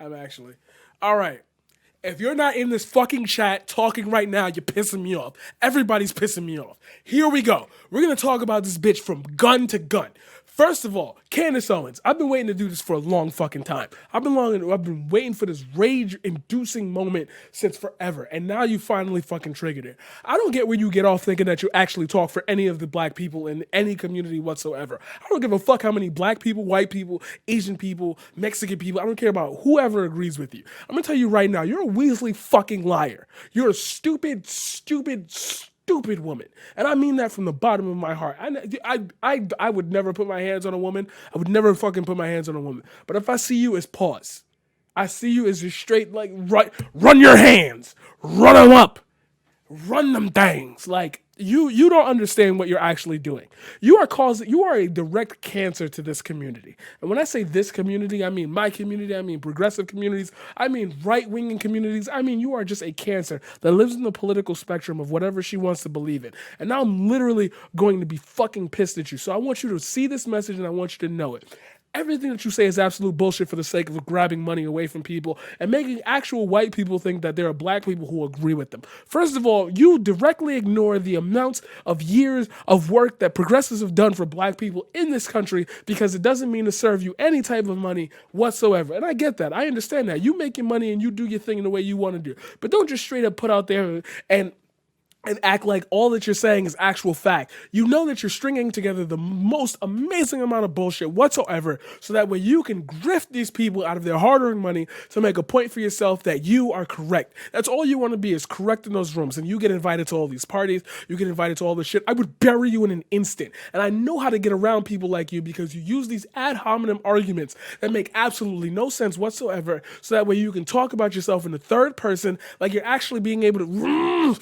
I'm actually. All right. If you're not in this fucking chat talking right now, you're pissing me off. Everybody's pissing me off. Here we go. We're gonna talk about this bitch from gun to gun. First of all, Candace Owens. I've been waiting to do this for a long fucking time. I've been waiting for this rage-inducing moment since forever, and now you finally fucking triggered it. I don't get where you get off thinking that you actually talk for any of the black people in any community whatsoever. I don't give a fuck how many black people, white people, Asian people, Mexican people. I don't care about whoever agrees with you. I'm gonna tell you right now, you're a Weasley fucking liar. You're a stupid, stupid, stupid woman. And I mean that from the bottom of my heart. I would never put my hands on a woman. I would never fucking put my hands on a woman. But if I see you as pause, I see you as just straight, like, right, run your hands, run them up, run them things. Like, you don't understand what you're actually doing. You are a direct cancer to this community. And when I say this community, I mean my community, I mean progressive communities, I mean right-wing communities, I mean you are just a cancer that lives in the political spectrum of whatever she wants to believe in. And now I'm literally going to be fucking pissed at you. So I want you to see this message and I want you to know it. Everything that you say is absolute bullshit for the sake of grabbing money away from people and making actual white people think that there are black people who agree with them. First of all, you directly ignore the amounts of years of work that progressives have done for black people in this country because it doesn't mean to serve you any type of money whatsoever. And I get that. I understand that. You make your money and you do your thing in the way you want to do. But don't just straight up put out there and act like all that you're saying is actual fact. You know that you're stringing together the most amazing amount of bullshit whatsoever so that way you can grift these people out of their hard-earned money to make a point for yourself that you are correct. That's all you want to be, is correct in those rooms. And you get invited to all these parties, you get invited to all this shit. I would bury you in an instant. And I know how to get around people like you because you use these ad hominem arguments that make absolutely no sense whatsoever so that way you can talk about yourself in the third person like you're actually being able to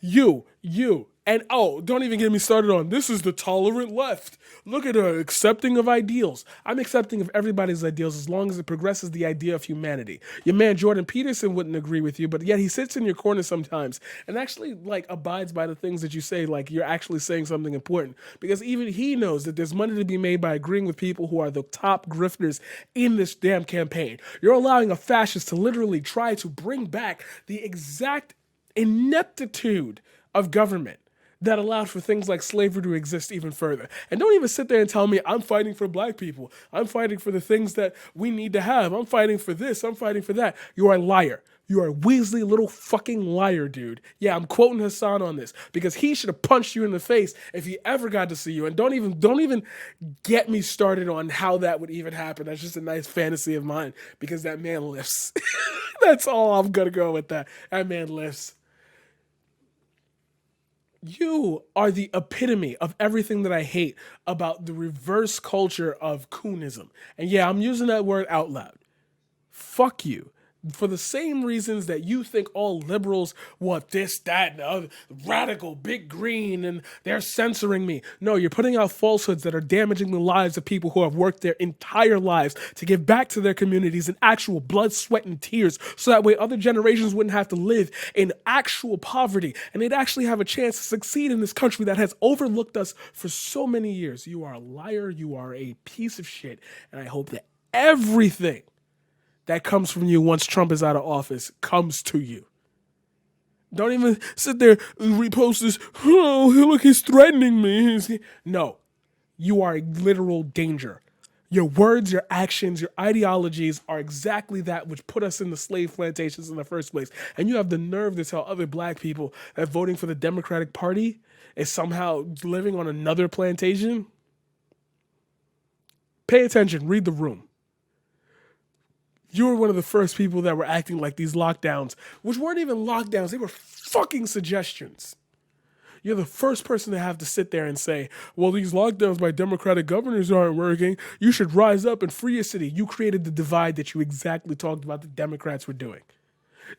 you. And oh, don't even get me started on this is the tolerant left. Look at her accepting of ideals. I'm accepting of everybody's ideals as long as it progresses the idea of humanity. Your man Jordan Peterson wouldn't agree with you, but yet he sits in your corner sometimes and actually like abides by the things that you say, like you're actually saying something important. Because even he knows that there's money to be made by agreeing with people who are the top grifters in this damn campaign. You're allowing a fascist to literally try to bring back the exact ineptitude of government that allowed for things like slavery to exist even further. And don't even sit there and tell me I'm fighting for black people. I'm fighting for the things that we need to have. I'm fighting for this. I'm fighting for that. You are a liar. You are a Weasley little fucking liar, dude. Yeah, I'm quoting Hassan on this because he should have punched you in the face if he ever got to see you. And don't even get me started on how that would even happen. That's just a nice fantasy of mine because that man lifts. That's all I'm gonna go with that. That man lifts. You are the epitome of everything that I hate about the reverse culture of coonism. And yeah, I'm using that word out loud. Fuck you. For the same reasons that you think all liberals want this, that, and the other, radical, big green, and they're censoring me. No, you're putting out falsehoods that are damaging the lives of people who have worked their entire lives to give back to their communities in actual blood, sweat, and tears, so that way other generations wouldn't have to live in actual poverty, and they'd actually have a chance to succeed in this country that has overlooked us for so many years. You are a liar. You are a piece of shit, and I hope that everything that comes from you once Trump is out of office comes to you. Don't even sit there and repost this, oh, look, he's threatening me. No, you are a literal danger. Your words, your actions, your ideologies are exactly that which put us in the slave plantations in the first place. And you have the nerve to tell other black people that voting for the Democratic Party is somehow living on another plantation? Pay attention, read the room. You were one of the first people that were acting like these lockdowns, which weren't even lockdowns, they were fucking suggestions. You're the first person to have to sit there and say, well, these lockdowns by Democratic governors aren't working. You should rise up and free your city. You created the divide that you exactly talked about the Democrats were doing.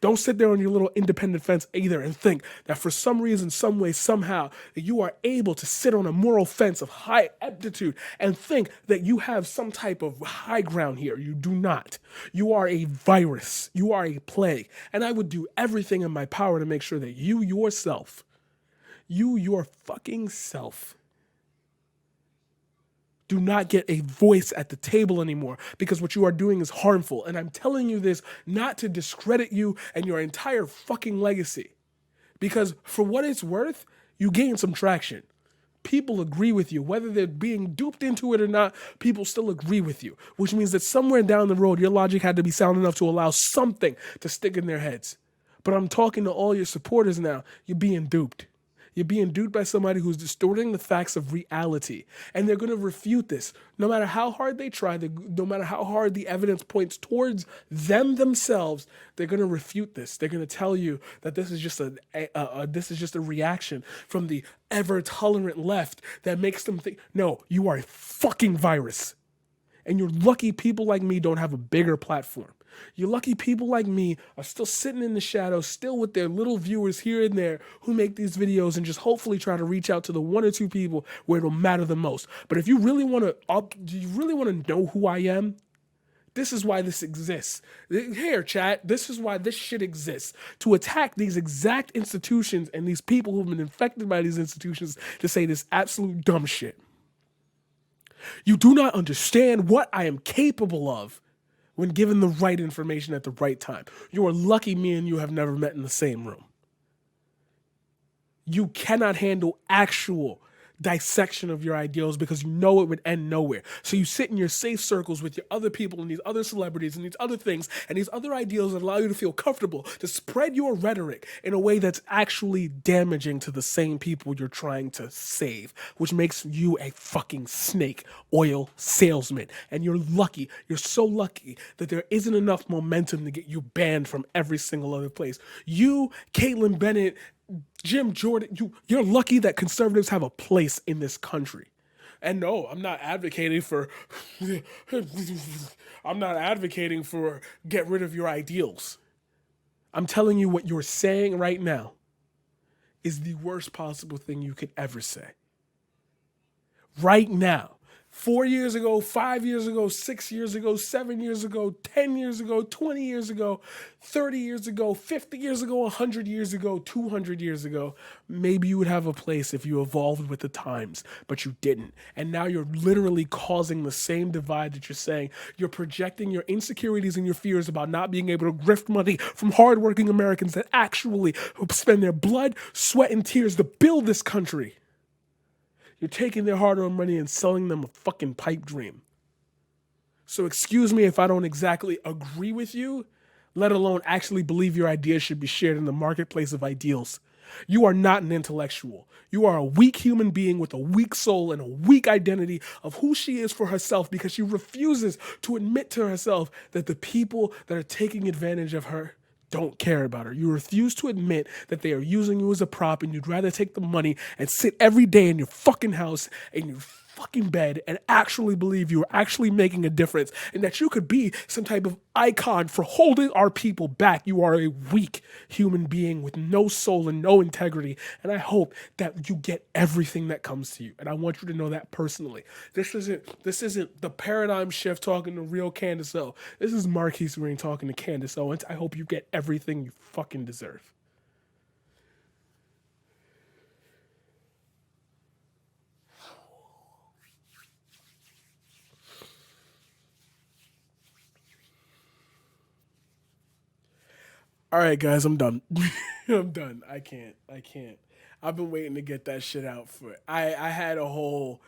Don't sit there on your little independent fence either and think that for some reason, some way, somehow, that you are able to sit on a moral fence of high aptitude and think that you have some type of high ground here. You do not. You are a virus. You are a plague. And I would do everything in my power to make sure that you yourself, you, your fucking self, do not get a voice at the table anymore because what you are doing is harmful. And I'm telling you this not to discredit you and your entire fucking legacy. Because for what it's worth, you gain some traction. People agree with you. Whether they're being duped into it or not, people still agree with you. Which means that somewhere down the road, your logic had to be sound enough to allow something to stick in their heads. But I'm talking to all your supporters now. You're being duped. You're being duped by somebody who's distorting the facts of reality. And they're going to refute this. No matter how hard they try, no matter how hard the evidence points towards them themselves, they're going to refute this. They're going to tell you that this is just a reaction from the ever-tolerant left that makes them think, no, you are a fucking virus. And you're lucky people like me don't have a bigger platform. You're lucky people like me are still sitting in the shadows, still with their little viewers here and there who make these videos and just hopefully try to reach out to the one or two people where it'll matter the most. But if you really want to know who I am, this is why this exists. Here, chat, this is why this shit exists. To attack these exact institutions and these people who've been infected by these institutions to say this absolute dumb shit. You do not understand what I am capable of when given the right information at the right time. You are lucky me and you have never met in the same room. You cannot handle actual dissection of your ideals because you know it would end nowhere. So you sit in your safe circles with your other people and these other celebrities and these other things and these other ideals that allow you to feel comfortable to spread your rhetoric in a way that's actually damaging to the same people you're trying to save, which makes you a fucking snake oil salesman. And you're lucky, you're so lucky that there isn't enough momentum to get you banned from every single other place. You, Caitlyn Bennett, Jim Jordan, you're lucky that conservatives have a place in this country. And no, I'm not advocating for get rid of your ideals. I'm telling you what you're saying right now is the worst possible thing you could ever say. Right now. 4 years ago, 5 years ago, 6 years ago, 7 years ago, 10 years ago, 20 years ago, 30 years ago, 50 years ago, 100 years ago, 200 years ago, maybe you would have a place if you evolved with the times, but you didn't. And now you're literally causing the same divide that you're saying. You're projecting your insecurities and your fears about not being able to grift money from hardworking Americans that actually spend their blood, sweat, and tears to build this country. You're taking their hard-earned money and selling them a fucking pipe dream. So excuse me if I don't exactly agree with you, let alone actually believe your ideas should be shared in the marketplace of ideals. You are not an intellectual. You are a weak human being with a weak soul and a weak identity of who she is for herself because she refuses to admit to herself that the people that are taking advantage of her don't care about her. You refuse to admit that they are using you as a prop and you'd rather take the money and sit every day in your fucking house in your fucking bed and actually believe you are actually making a difference and that you could be some type of icon for holding our people back. You are a weak human being with no soul and no integrity. And I hope that you get everything that comes to you. And I want you to know that personally. This isn't the paradigm shift talking to real Candace O. This is Marquise Green talking to Candace Owens. I hope you get everything you fucking deserve. All right, guys, I'm done. I'm done. I can't. I've been waiting to get that shit out for. I had a whole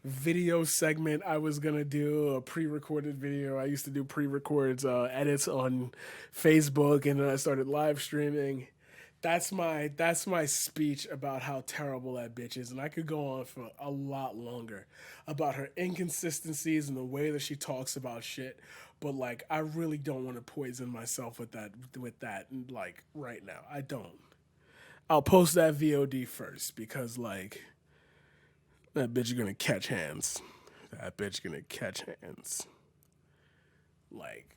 video segment I was gonna do, a pre-recorded video. I used to do pre-records, edits on Facebook, and then I started live streaming. That's my speech about how terrible that bitch is, and I could go on for a lot longer about her inconsistencies and the way that she talks about shit. But like, I really don't want to poison myself with that, like right now. I don't. I'll post that VOD first because like that bitch is gonna catch hands. That bitch gonna catch hands. Like,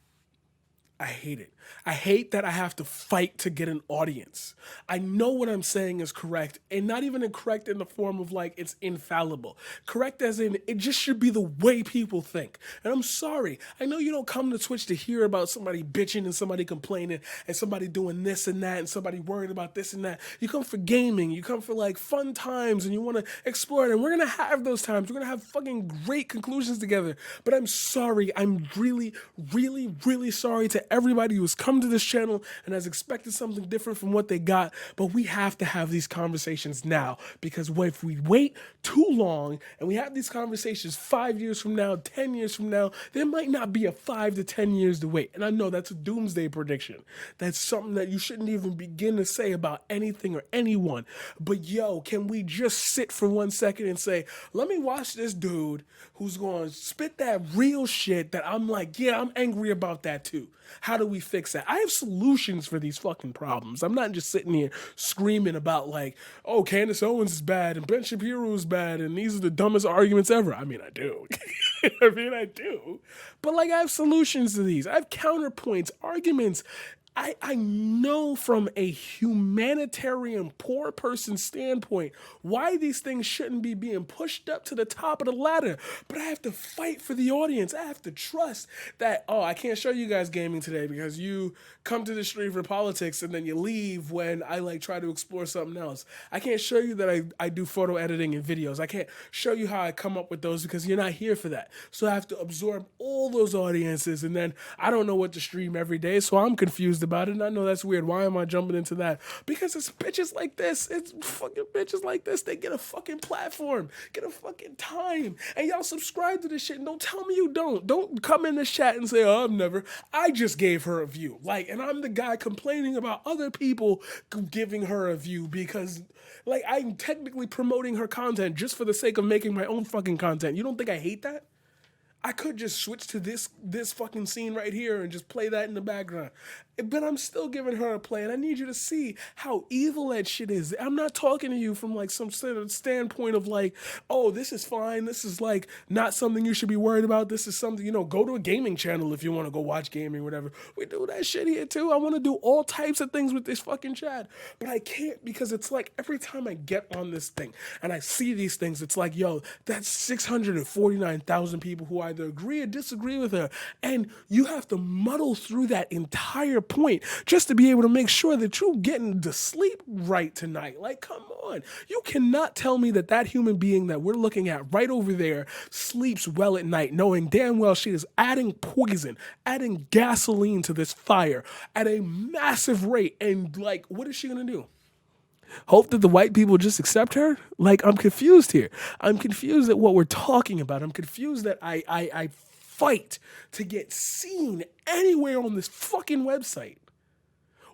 I hate it. I hate that I have to fight to get an audience. I know what I'm saying is correct, and not even incorrect in the form of like it's infallible. Correct as in it just should be the way people think. And I'm sorry. I know you don't come to Twitch to hear about somebody bitching and somebody complaining and somebody doing this and that and somebody worried about this and that. You come for gaming. You come for like fun times and you want to explore it. And we're going to have those times. We're going to have fucking great conclusions together. But I'm sorry. I'm really, really, really sorry to everybody who has come to this channel and has expected something different from what they got, but we have to have these conversations now, because if we wait too long and we have these conversations 5 years from now, 10 years from now, there might not be a 5 to 10 years to wait. And I know that's a doomsday prediction. That's something that you shouldn't even begin to say about anything or anyone. But yo, can we just sit for 1 second and say, let me watch this dude who's going to spit that real shit that I'm like, yeah, I'm angry about that too. How do we fix that? I have solutions for these fucking problems. I'm not just sitting here screaming about like, oh, Candace Owens is bad and Ben Shapiro is bad and these are the dumbest arguments ever. I mean, I do. I do. But like, I have solutions to these. I have counterpoints, arguments. I know from a humanitarian poor person standpoint why these things shouldn't be being pushed up to the top of the ladder, but I have to fight for the audience. I have to trust that, oh, I can't show you guys gaming today because you come to the stream for politics and then you leave when I like try to explore something else. I can't show you that I do photo editing and videos. I can't show you how I come up with those because you're not here for that. So I have to absorb all those audiences, and then I don't know what to stream every day, so I'm confused about it, and I know that's weird. Why am I jumping into that? Because it's bitches like this. It's fucking bitches like this. They get a fucking platform, get a fucking time, and y'all subscribe to this shit, and don't tell me you don't. Don't come in this chat and say, oh, I've never. I just gave her a view. Like, and I'm the guy complaining about other people giving her a view because, like, I'm technically promoting her content just for the sake of making my own fucking content. You don't think I hate that? I could just switch to this fucking scene right here and just play that in the background. But I'm still giving her a play, and I need you to see how evil that shit is. I'm not talking to you from like some sort of standpoint of like, oh, this is fine. This is like not something you should be worried about. This is something, you know, go to a gaming channel if you want to go watch gaming, whatever. We do that shit here too. I want to do all types of things with this fucking chat, but I can't because it's like every time I get on this thing and I see these things, it's like, yo, that's 649,000 people who either agree or disagree with her. And you have to muddle through that entire point just to be able to make sure that you're getting to sleep right tonight. Like, come on. You cannot tell me that that human being that we're looking at right over there sleeps well at night, knowing damn well she is adding poison, adding gasoline to this fire at a massive rate. And like, what is she going to do? Hope that the white people just accept her? Like, I'm confused here. I'm confused at what we're talking about. I'm confused that I fight to get seen anywhere on this fucking website,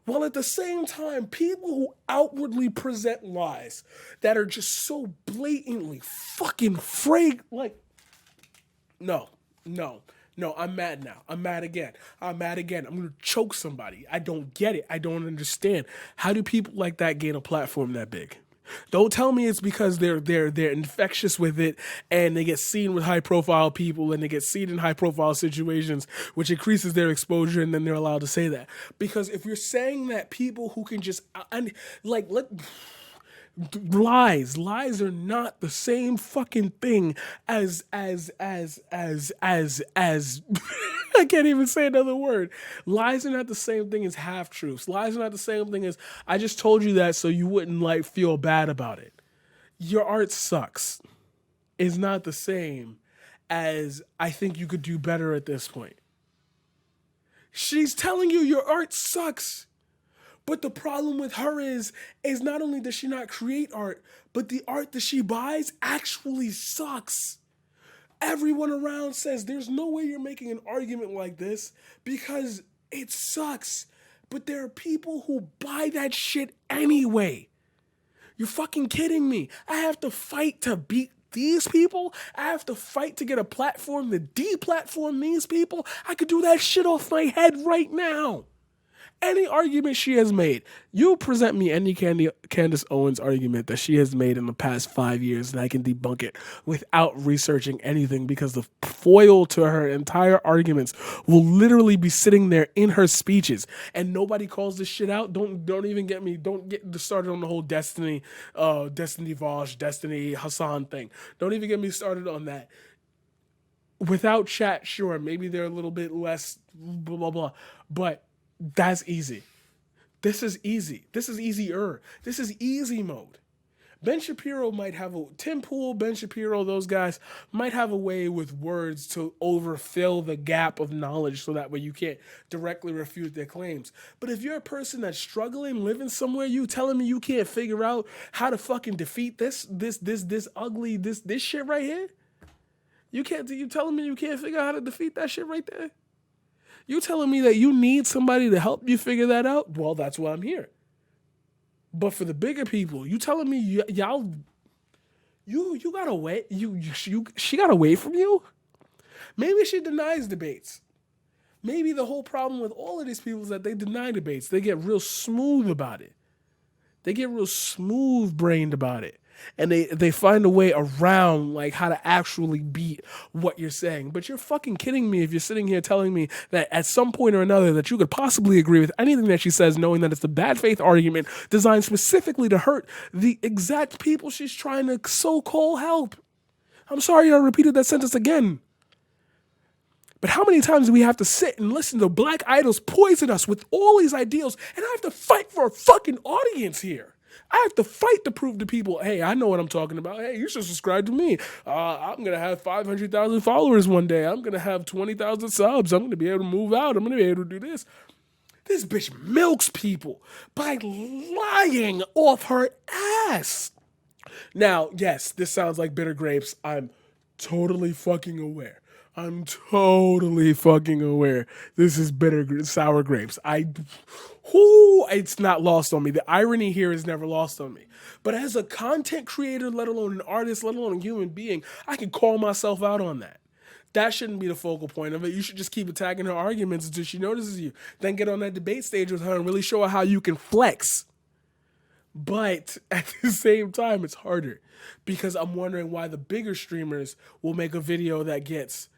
while at the same time, people who outwardly present lies that are just so blatantly fucking like, no, I'm mad now. I'm mad again. I'm going to choke somebody. I don't get it. I don't understand. How do people like that gain a platform that big? Don't tell me it's because they're infectious with it and they get seen with high profile people and they get seen in high profile situations, which increases their exposure, and then they're allowed to say that. Because if you're saying that people who can just lies are not the same fucking thing as I can't even say another word. Lies are not the same thing as half truths. Lies are not the same thing as I just told you that so you wouldn't like feel bad about it. Your art sucks is not the same as I think you could do better at this point. She's telling you your art sucks. But the problem with her is not only does she not create art, but the art that she buys actually sucks. Everyone around says there's no way you're making an argument like this because it sucks. But there are people who buy that shit anyway. You're fucking kidding me. I have to fight to beat these people. I have to fight to get a platform to deplatform these people. I could do that shit off my head right now. Any argument she has made, you present me any Candace Owens argument that she has made in the past 5 years, and I can debunk it without researching anything because the foil to her entire arguments will literally be sitting there in her speeches, and nobody calls this shit out. Don't even get me. Don't get started on the whole Destiny Vosh, Destiny Hassan thing. Don't even get me started on that. Without chat, sure, maybe they're a little bit less blah blah blah, but that's easy. This is easy. This is easier. This is easy mode. Ben Shapiro might have Tim Pool, Ben Shapiro, those guys might have a way with words to overfill the gap of knowledge so that way you can't directly refute their claims. But if you're a person that's struggling, living somewhere, you telling me you can't figure out how to fucking defeat this ugly, this shit right here? You telling me you can't figure out how to defeat that shit right there? You telling me that you need somebody to help you figure that out? Well, that's why I'm here. But for the bigger people, you telling me y'all, you gotta wait. She gotta wait from you. Maybe she denies debates. Maybe the whole problem with all of these people is that they deny debates. They get real smooth about it. They get real smooth brained about it. And they find a way around like how to actually beat what you're saying. But you're fucking kidding me if you're sitting here telling me that at some point or another that you could possibly agree with anything that she says, knowing that it's a bad faith argument designed specifically to hurt the exact people she's trying to so-called help. I'm sorry I repeated that sentence again. But how many times do we have to sit and listen to black idols poison us with all these ideals, and I have to fight for a fucking audience here? I have to fight to prove to people, hey, I know what I'm talking about. Hey, you should subscribe to me. I'm going to have 500,000 followers one day. I'm going to have 20,000 subs. I'm going to be able to move out. I'm going to be able to do this. This bitch milks people by lying off her ass. Now, yes, this sounds like bitter grapes. I'm totally fucking aware. This is sour grapes. It's not lost on me. The irony here is never lost on me. But as a content creator, let alone an artist, let alone a human being, I can call myself out on that. That shouldn't be the focal point of it. You should just keep attacking her arguments until she notices you. Then get on that debate stage with her and really show her how you can flex. But at the same time, it's harder because I'm wondering why the bigger streamers will make a video that gets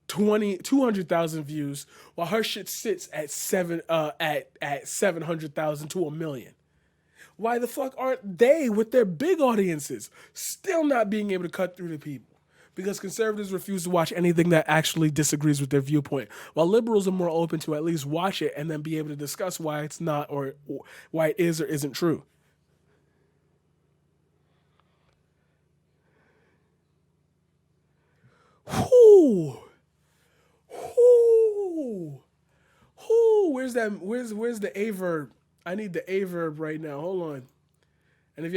200,000 views while her shit sits at 700,000 to 1 million. Why the fuck aren't they, with their big audiences, still not being able to cut through the people? Because conservatives refuse to watch anything that actually disagrees with their viewpoint, while liberals are more open to at least watch it and then be able to discuss why it's not or why it is or isn't true. Whoo! Where's the A verb? I need the A verb right now. Hold on.